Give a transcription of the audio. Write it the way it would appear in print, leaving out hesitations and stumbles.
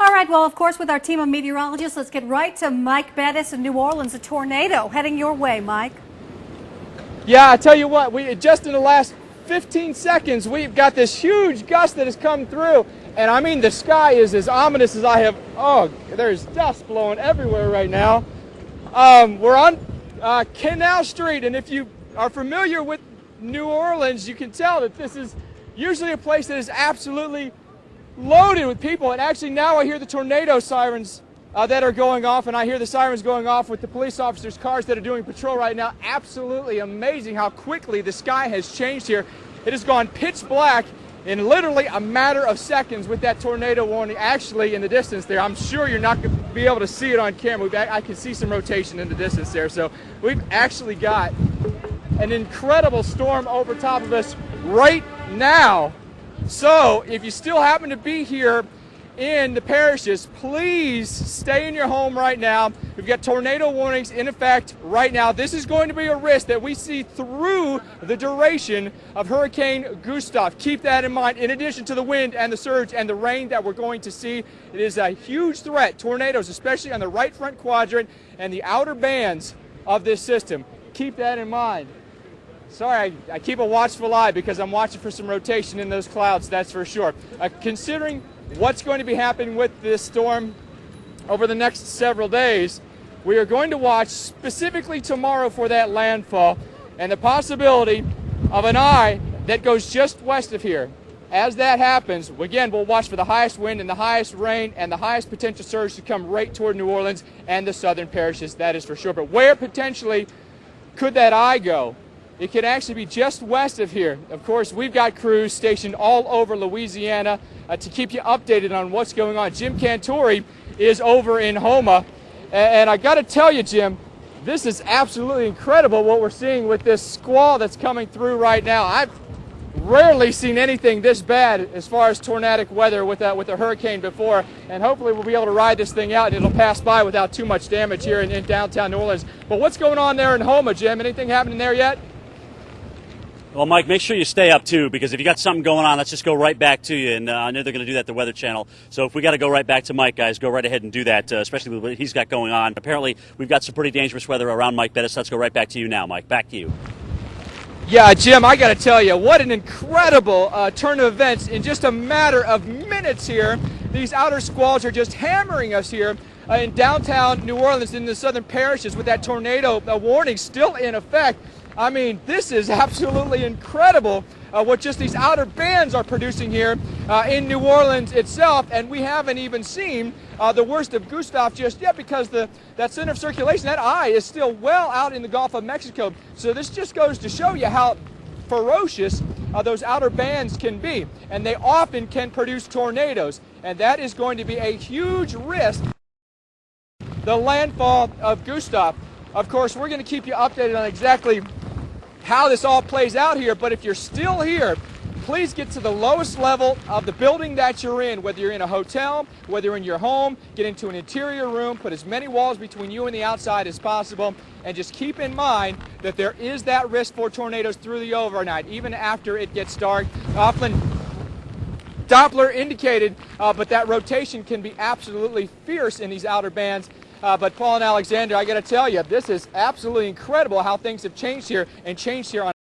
All right, well, of course, with our team of meteorologists, let's get right to Mike Bettis in New Orleans, a tornado heading your way, Mike. Yeah, I tell you what, just in the last 15 seconds, we've got this huge gust that has come through. And I mean, the sky is as ominous as I have. Oh, there's dust blowing everywhere right now. We're on Canal Street, and if you are familiar with New Orleans, you can tell that this is usually a place that is absolutely loaded with people. And actually now I hear the tornado sirens that are going off, and I hear the sirens going off with the police officers' cars that are doing patrol right now. Absolutely amazing how quickly the sky has changed here. It has gone pitch black in literally a matter of seconds with that tornado warning actually in the distance there. I'm sure you're not going to be able to see it on camera. I can see some rotation in the distance there. So we've actually got an incredible storm over top of us right now. So if you still happen to be here in the parishes, please stay in your home right now. We've got tornado warnings in effect right now. This is going to be a risk that we see through the duration of Hurricane Gustav. Keep that in mind. In addition to the wind and the surge and the rain that we're going to see, it is a huge threat. Tornadoes, especially on the right front quadrant and the outer bands of this system. Keep that in mind. Sorry, I keep a watchful eye because I'm watching for some rotation in those clouds, that's for sure. Considering what's going to be happening with this storm over the next several days, we are going to watch specifically tomorrow for that landfall and the possibility of an eye that goes just west of here. As that happens, again, we'll watch for the highest wind and the highest rain and the highest potential surge to come right toward New Orleans and the southern parishes, that is for sure. But where potentially could that eye go? It could actually be just west of here. Of course, we've got crews stationed all over Louisiana to keep you updated on what's going on. Jim Cantore is over in Houma. And I got to tell you, Jim, this is absolutely incredible what we're seeing with this squall that's coming through right now. I've rarely seen anything this bad as far as tornadic weather with a hurricane before. And hopefully we'll be able to ride this thing out and it'll pass by without too much damage here in downtown New Orleans. But what's going on there in Houma, Jim? Anything happening there yet? Well, Mike, make sure you stay up, too, because if you got something going on, let's just go right back to you. And I know they're going to do that at the Weather Channel. So if we got to go right back to Mike, guys, go right ahead and do that, especially with what he's got going on. Apparently, we've got some pretty dangerous weather around Mike Bettis. Let's go right back to you now, Mike. Back to you. Yeah, Jim, I got to tell you, what an incredible turn of events. In just a matter of minutes here, these outer squalls are just hammering us here in downtown New Orleans in the southern parishes with that tornado warning still in effect. I mean, this is absolutely incredible what just these outer bands are producing here in New Orleans itself. And we haven't even seen the worst of Gustav just yet because that center of circulation, that eye, is still well out in the Gulf of Mexico. So this just goes to show you how ferocious those outer bands can be. And they often can produce tornadoes. And that is going to be a huge risk, the landfall of Gustav. Of course, we're going to keep you updated on exactly how this all plays out here, but if you're still here, please get to the lowest level of the building that you're in, whether you're in a hotel, whether you're in your home, get into an interior room, put as many walls between you and the outside as possible, and just keep in mind that there is that risk for tornadoes through the overnight, even after it gets dark. Often Doppler indicated, but that rotation can be absolutely fierce in these outer bands. But Paul and Alexander, I got to tell you, this is absolutely incredible how things have changed here on